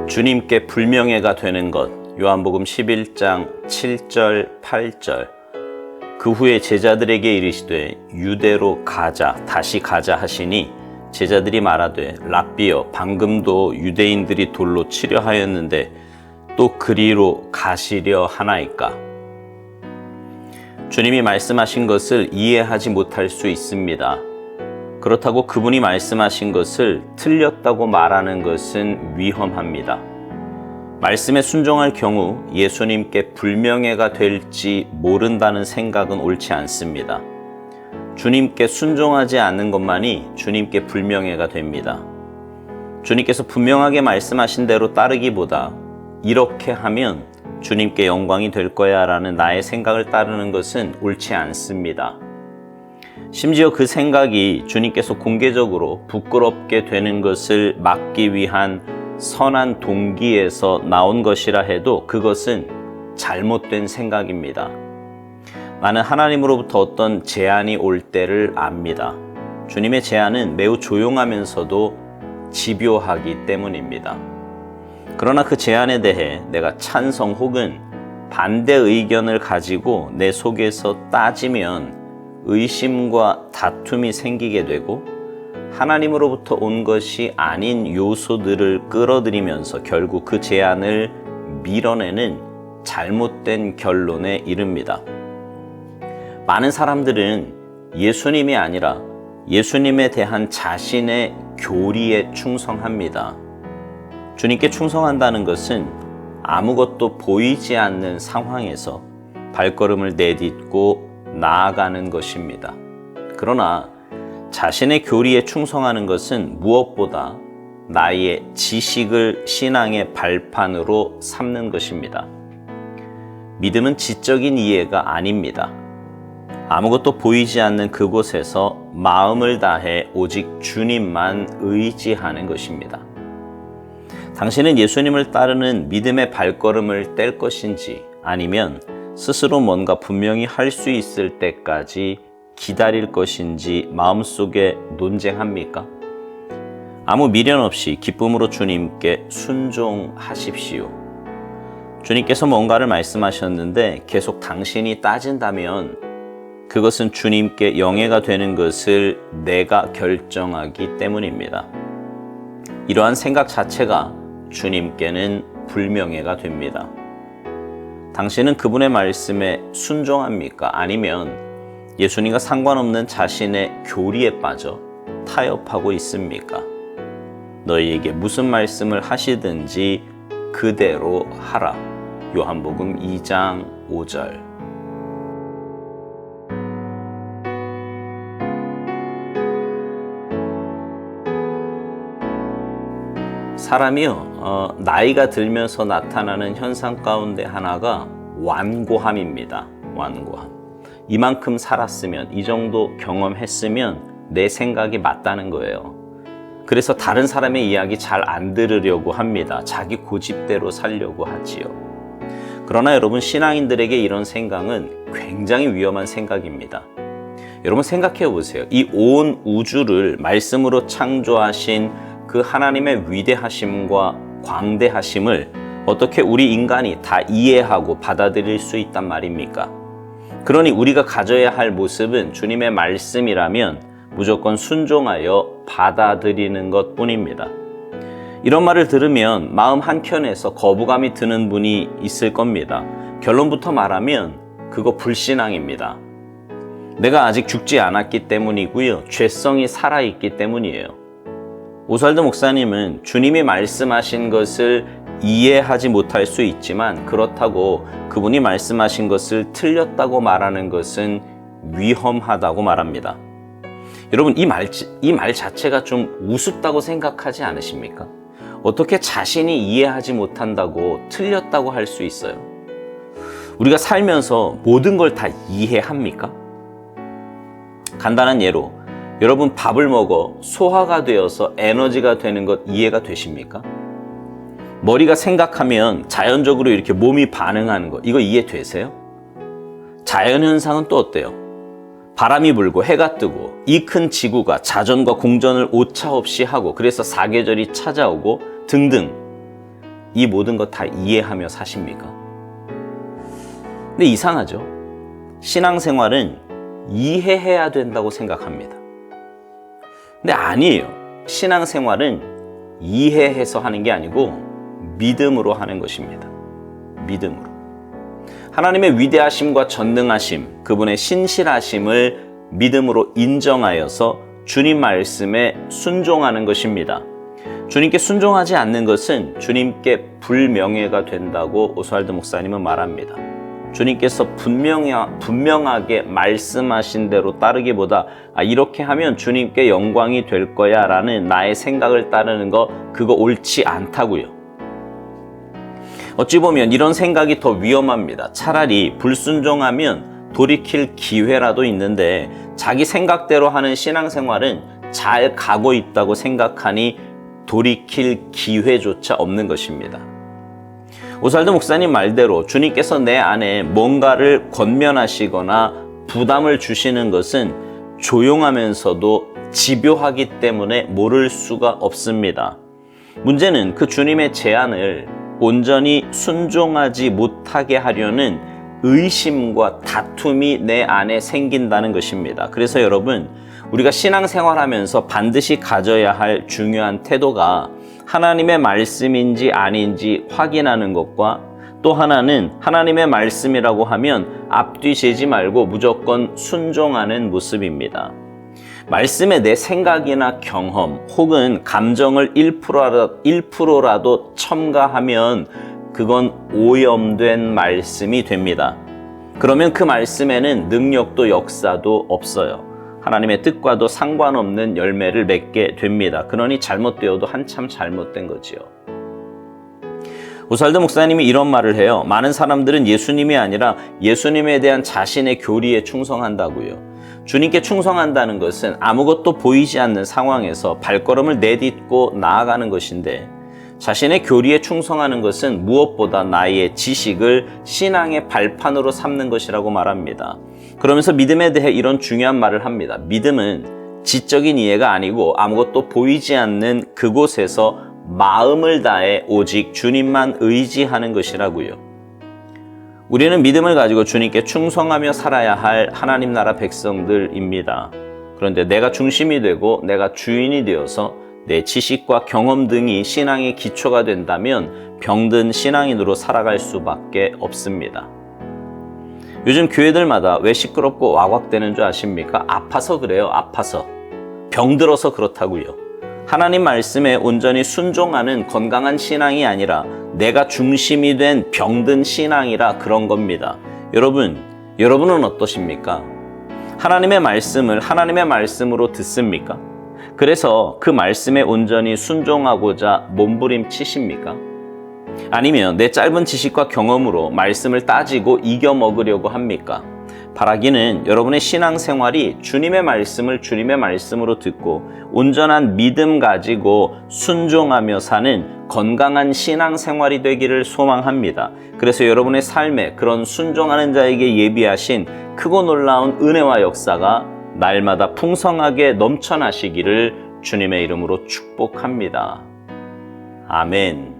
주님께 불명예가 되는 것. 요한복음 11장 7절 8절. 그 후에 제자들에게 이르시되 유대로 가자 다시 가자 하시니 제자들이 말하되 랍비여 방금도 유대인들이 돌로 치려 하였는데 또 그리로 가시려 하나이까. 주님이 말씀하신 것을 이해하지 못할 수 있습니다. 그렇다고 그분이 말씀하신 것을 틀렸다고 말하는 것은 위험합니다. 말씀에 순종할 경우 예수님께 불명예가 될지 모른다는 생각은 옳지 않습니다. 주님께 순종하지 않는 것만이 주님께 불명예가 됩니다. 주님께서 분명하게 말씀하신 대로 따르기보다 이렇게 하면 주님께 영광이 될 거야 라는 나의 생각을 따르는 것은 옳지 않습니다. 심지어 그 생각이 주님께서 공개적으로 부끄럽게 되는 것을 막기 위한 선한 동기에서 나온 것이라 해도 그것은 잘못된 생각입니다. 나는 하나님으로부터 어떤 제안이 올 때를 압니다. 주님의 제안은 매우 조용하면서도 집요하기 때문입니다. 그러나 그 제안에 대해 내가 찬성 혹은 반대 의견을 가지고 내 속에서 따지면 의심과 다툼이 생기게 되고 하나님으로부터 온 것이 아닌 요소들을 끌어들이면서 결국 그 제안을 밀어내는 잘못된 결론에 이릅니다. 많은 사람들은 예수님이 아니라 예수님에 대한 자신의 교리에 충성합니다. 주님께 충성한다는 것은 아무것도 보이지 않는 상황에서 발걸음을 내딛고 나아가는 것입니다. 그러나 자신의 교리에 충성하는 것은 무엇보다 나의 지식을 신앙의 발판으로 삼는 것입니다. 믿음은 지적인 이해가 아닙니다. 아무것도 보이지 않는 그곳에서 마음을 다해 오직 주님만 의지하는 것입니다. 당신은 예수님을 따르는 믿음의 발걸음을 뗄 것인지 아니면 스스로 뭔가 분명히 할 수 있을 때까지 기다릴 것인지 마음속에 논쟁합니까? 아무 미련 없이 기쁨으로 주님께 순종하십시오. 주님께서 뭔가를 말씀하셨는데 계속 당신이 따진다면 그것은 주님께 영예가 되는 것을 내가 결정하기 때문입니다. 이러한 생각 자체가 주님께는 불명예가 됩니다. 당신은 그분의 말씀에 순종합니까? 아니면 예수님과 상관없는 자신의 교리에 빠져 타협하고 있습니까? 너희에게 무슨 말씀을 하시든지 그대로 하라. 요한복음 2장 5절. 사람이요, 나이가 들면서 나타나는 현상 가운데 하나가 완고함입니다. 완고함. 이만큼 살았으면, 이 정도 경험했으면 내 생각이 맞다는 거예요. 그래서 다른 사람의 이야기 잘 안 들으려고 합니다. 자기 고집대로 살려고 하지요. 그러나 여러분, 신앙인들에게 이런 생각은 굉장히 위험한 생각입니다. 여러분 생각해 보세요. 이 온 우주를 말씀으로 창조하신 그 하나님의 위대하심과 광대하심을 어떻게 우리 인간이 다 이해하고 받아들일 수 있단 말입니까? 그러니 우리가 가져야 할 모습은 주님의 말씀이라면 무조건 순종하여 받아들이는 것뿐입니다. 이런 말을 들으면 마음 한켠에서 거부감이 드는 분이 있을 겁니다. 결론부터 말하면 그거 불신앙입니다. 내가 아직 죽지 않았기 때문이고요. 죄성이 살아있기 때문이에요. 오살드 목사님은 주님이 말씀하신 것을 이해하지 못할 수 있지만 그렇다고 그분이 말씀하신 것을 틀렸다고 말하는 것은 위험하다고 말합니다. 여러분, 이 말 자체가 좀 우습다고 생각하지 않으십니까? 어떻게 자신이 이해하지 못한다고 틀렸다고 할 수 있어요? 우리가 살면서 모든 걸 다 이해합니까? 간단한 예로 여러분, 밥을 먹어 소화가 되어서 에너지가 되는 것 이해가 되십니까? 머리가 생각하면 자연적으로 이렇게 몸이 반응하는 거, 이거 이해되세요? 자연현상은 또 어때요? 바람이 불고 해가 뜨고 이 큰 지구가 자전과 공전을 오차없이 하고 그래서 사계절이 찾아오고 등등. 이 모든 것 다 이해하며 사십니까? 근데 이상하죠? 신앙생활은 이해해야 된다고 생각합니다. 근데 아니에요. 신앙생활은 이해해서 하는 게 아니고 믿음으로 하는 것입니다. 믿음으로. 하나님의 위대하심과 전능하심, 그분의 신실하심을 믿음으로 인정하여서 주님 말씀에 순종하는 것입니다. 주님께 순종하지 않는 것은 주님께 불명예가 된다고 오스왈드 목사님은 말합니다. 주님께서 분명하게 말씀하신 대로 따르기보다 이렇게 하면 주님께 영광이 될 거야 라는 나의 생각을 따르는 거, 그거 옳지 않다고요. 어찌 보면 이런 생각이 더 위험합니다. 차라리 불순종하면 돌이킬 기회라도 있는데 자기 생각대로 하는 신앙생활은 잘 가고 있다고 생각하니 돌이킬 기회조차 없는 것입니다. 오스왈드 목사님 말대로 주님께서 내 안에 뭔가를 권면하시거나 부담을 주시는 것은 조용하면서도 집요하기 때문에 모를 수가 없습니다. 문제는 그 주님의 제안을 온전히 순종하지 못하게 하려는 의심과 다툼이 내 안에 생긴다는 것입니다. 그래서 여러분, 우리가 신앙생활하면서 반드시 가져야 할 중요한 태도가 하나님의 말씀인지 아닌지 확인하는 것과, 또 하나는 하나님의 말씀이라고 하면 앞뒤 재지 말고 무조건 순종하는 모습입니다. 말씀에 내 생각이나 경험 혹은 감정을 1%라도 첨가하면 그건 오염된 말씀이 됩니다. 그러면 그 말씀에는 능력도 역사도 없어요. 하나님의 뜻과도 상관없는 열매를 맺게 됩니다. 그러니 잘못되어도 한참 잘못된 거지요. 오스왈드 목사님이 이런 말을 해요. 많은 사람들은 예수님이 아니라 예수님에 대한 자신의 교리에 충성한다고요. 주님께 충성한다는 것은 아무것도 보이지 않는 상황에서 발걸음을 내딛고 나아가는 것인데, 자신의 교리에 충성하는 것은 무엇보다 나의 지식을 신앙의 발판으로 삼는 것이라고 말합니다. 그러면서 믿음에 대해 이런 중요한 말을 합니다. 믿음은 지적인 이해가 아니고 아무것도 보이지 않는 그곳에서 마음을 다해 오직 주님만 의지하는 것이라고요. 우리는 믿음을 가지고 주님께 충성하며 살아야 할 하나님 나라 백성들입니다. 그런데 내가 중심이 되고 내가 주인이 되어서 내 지식과 경험 등이 신앙의 기초가 된다면 병든 신앙인으로 살아갈 수밖에 없습니다. 요즘 교회들마다 왜 시끄럽고 와곽되는 줄 아십니까? 아파서 그래요. 아파서. 병들어서 그렇다고요. 하나님 말씀에 온전히 순종하는 건강한 신앙이 아니라 내가 중심이 된 병든 신앙이라 그런 겁니다. 여러분은 어떠십니까? 하나님의 말씀을 하나님의 말씀으로 듣습니까? 그래서 그 말씀에 온전히 순종하고자 몸부림치십니까? 아니면 내 짧은 지식과 경험으로 말씀을 따지고 이겨먹으려고 합니까? 바라기는 여러분의 신앙생활이 주님의 말씀을 주님의 말씀으로 듣고 온전한 믿음 가지고 순종하며 사는 건강한 신앙생활이 되기를 소망합니다. 그래서 여러분의 삶에 그런 순종하는 자에게 예비하신 크고 놀라운 은혜와 역사가 날마다 풍성하게 넘쳐나시기를 주님의 이름으로 축복합니다. 아멘.